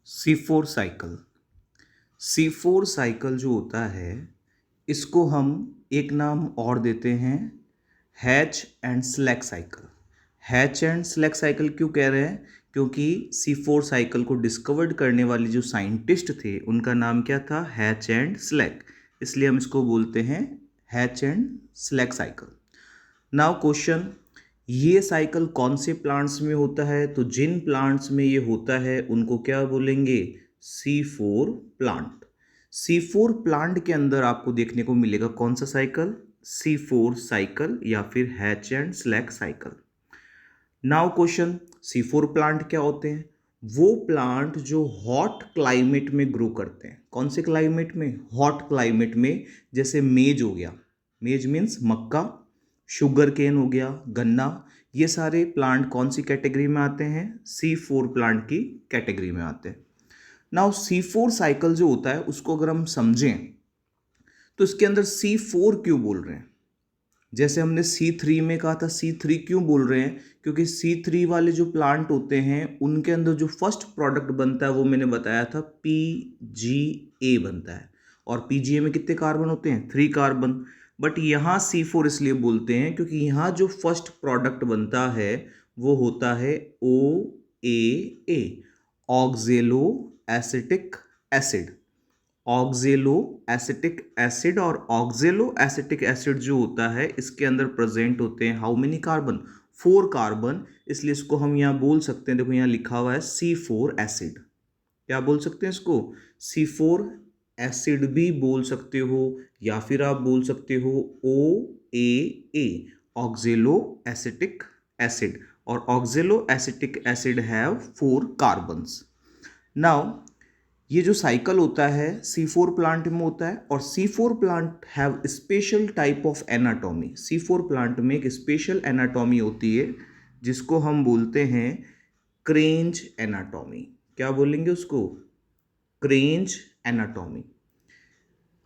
C4 cycle. C4 cycle जो होता है इसको हम एक नाम और देते हैं hatch and slack cycle. Hatch and slack cycle क्यों कह रहे हैं? क्योंकि C4 साइकिल को डिस्कवर्ड करने वाले जो साइंटिस्ट थे उनका नाम क्या था? Hatch and slack. इसलिए हम इसको बोलते हैं hatch and slack cycle. Now question, ये साइकिल कौन से प्लांट्स में होता है? तो जिन प्लांट्स में ये होता है उनको क्या बोलेंगे? C4 plant. C4 प्लांट के अंदर आपको देखने को मिलेगा कौन सा साइकिल? C4 साइकिल या फिर hatch and slack cycle. Now question, C4 plant क्या होते हैं? वो प्लांट जो हॉट क्लाइमेट में ग्रो करते हैं। कौन से क्लाइमेट में? हॉट क्लाइमेट में। जैसे मेज हो गया, मेज मीन्स मक्का, शुगर केन हो गया, गन्ना, ये सारे प्लांट कौन सी कैटेगरी में आते हैं? C4 प्लांट की कैटेगरी में आते हैं। नाउ C4 साइकिल जो होता है उसको अगर हम समझें तो इसके अंदर C4 क्यों बोल रहे हैं? जैसे हमने C3 में कहा था, C3 क्यों बोल रहे हैं? क्योंकि C3 वाले जो प्लांट होते हैं उनके अंदर जो फर्स्ट प्रोडक्ट बनता है वो मैंने बताया था PGA बनता है। और PGA में कितने कार्बन होते हैं? 3 कार्बन। बट यहाँ C4 इसलिए बोलते हैं क्योंकि यहाँ जो फर्स्ट प्रोडक्ट बनता है वो होता है OAA, ऑक्जेलो acetic acid. ऑक्जेलो acetic acid, और ऑक्जेलो एसिटिक एसिड जो होता है इसके अंदर प्रेजेंट होते हैं हाउ मेनी कार्बन? 4 कार्बन। इसलिए इसको हम यहाँ बोल सकते हैं, देखो यहाँ लिखा हुआ है C4 एसिड। क्या बोल सकते हैं इसको? C4 एसिड भी बोल सकते हो, या फिर आप बोल सकते हो OAA, ऑक्जेलो एसिटिक एसिड। और oxaloacetic acid have 4 carbons. Now ये जो साइकिल होता है C4 प्लांट में होता है, और C4 plant have special type of anatomy. C4 plant में एक स्पेशल एनाटॉमी होती है जिसको हम बोलते हैं क्रेंज एनाटॉमी। क्या बोलेंगे उसको? क्रेंज एनाटॉमी।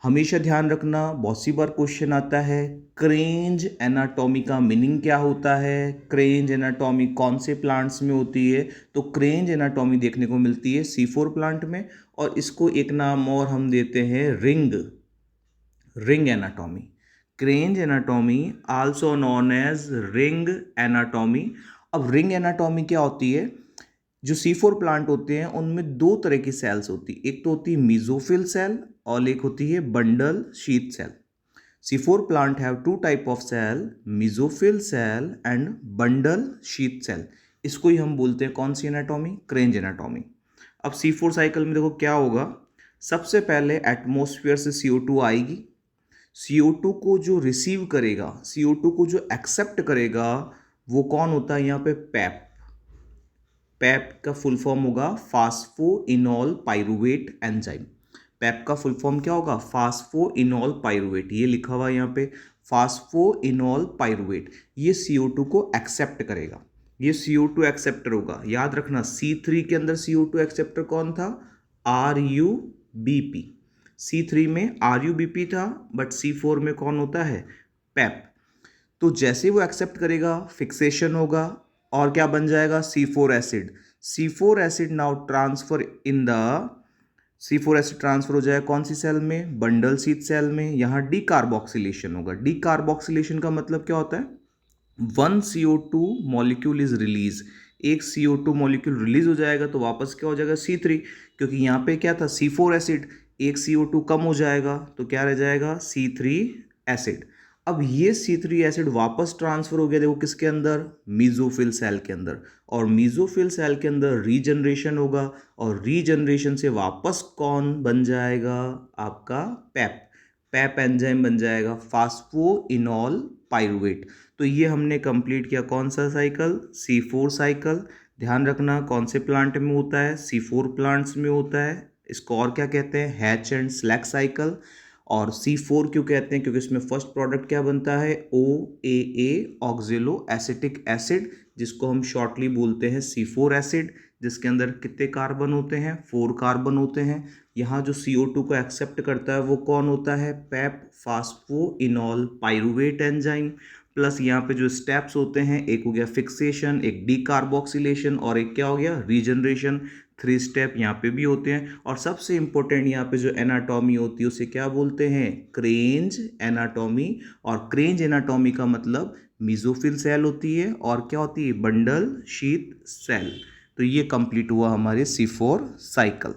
हमेशा ध्यान रखना, बहुत सी बार क्वेश्चन आता है क्रेंज एनाटॉमी का मीनिंग क्या होता है, क्रेंज एनाटॉमी कौन से प्लांट्स में होती है? तो क्रेंज एनाटॉमी देखने को मिलती है C4 प्लांट में, और इसको एक नाम और हम देते हैं ring anatomy. Kranz anatomy also known as ring anatomy. अब रिंग एनाटॉमी क्या होती है? जो C4 प्लांट होते हैं उनमें 2 तरह की सेल्स होती है, एक तो होती है मीजोफिल सेल और एक होती है bundle sheath cell. C4 plant have 2 type of cell, mesophyll cell and bundle sheath cell। इसको ही हम बोलते हैं कौन सी एनाटॉमी? Kranz anatomy. अब C4 साइकिल में देखो क्या होगा। सबसे पहले एटमॉस्फेयर से CO2 आएगी, CO2 को जो रिसीव करेगा, CO2 को जो एक्सेप्ट करेगा वो कौन होता है यहाँ पे? पैप। पैप का फुल फॉर्म होगा फास्फोइनोल पाइरुवेट एंजाइम। पैप का फुल फॉर्म क्या होगा? Phosphoenol pyruvate. ये लिखा हुआ है यहाँ पे फास्फोइनोल पाइरुवेट। ये CO2 को एक्सेप्ट करेगा, ये CO2 एक्सेप्टर होगा। याद रखना C3 के अंदर CO2 एक्सेप्टर कौन था? RUBP। C3 में RUBP था, बट C4 में कौन होता है? पैप। तो जैसे वो एक्सेप्ट करेगा फिक्सेशन होगा और क्या बन जाएगा? C4 acid. C4 acid now transfer in the C4 acid transfer हो जाएगा कौन सी सेल में? बंडल शीथ सेल में। यहाँ डीकार्बोक्सिलेशन होगा। डीकार्बोक्सिलेशन का मतलब क्या होता है? 1 CO2 मॉलिक्यूल इज रिलीज। एक CO2 मॉलिक्यूल रिलीज हो जाएगा तो वापस क्या हो जाएगा? C3। क्योंकि यहाँ पे क्या था? C4 एसिड, एक CO2 कम हो जाएगा तो क्या रह जाएगा? C3 acid. अब ये C3 एसिड वापस ट्रांसफर हो गया, देखो किसके अंदर? मीजोफिल सेल के अंदर। और मीजोफिल सेल के अंदर रीजनरेशन होगा, और रीजनरेशन से वापस कौन बन जाएगा? आपका पैप। पैप एंजाइम बन जाएगा फास्फोइनोल पाइरुवेट। तो ये हमने कंप्लीट किया कौन सा साइकिल? C4 cycle. ध्यान रखना कौन से प्लांट में होता है? C4 प्लांट्स में होता है। इसको और क्या कहते हैं? Hatch and slack cycle. और C4 क्यों कहते हैं? क्योंकि इसमें फर्स्ट प्रोडक्ट क्या बनता है? OAA, ऑक्जेलो एसिटिक एसिड, जिसको हम शॉर्टली बोलते हैं C4 एसिड, जिसके अंदर कितने कार्बन होते हैं? 4 कार्बन होते हैं। यहाँ जो CO2 को एक्सेप्ट करता है वो कौन होता है? PEP, phosphoenolpyruvate enzyme. Plus यहाँ पे जो स्टेप्स होते हैं, एक हो गया फिक्सेशन, एक डीकार्बोक्सिलेशन, और एक क्या हो गया? रीजनरेशन। 3 स्टेप यहाँ पे भी होते हैं। और सबसे इम्पोर्टेंट यहाँ पे जो एनाटॉमी होती है उसे क्या बोलते हैं, क्रेंज एनाटॉमी। और क्रेंज एनाटॉमी का मतलब मीजोफिल सेल होती है और क्या होती है, बंडल शीथ सेल। तो ये कंप्लीट हुआ हमारे C4 साइकिल।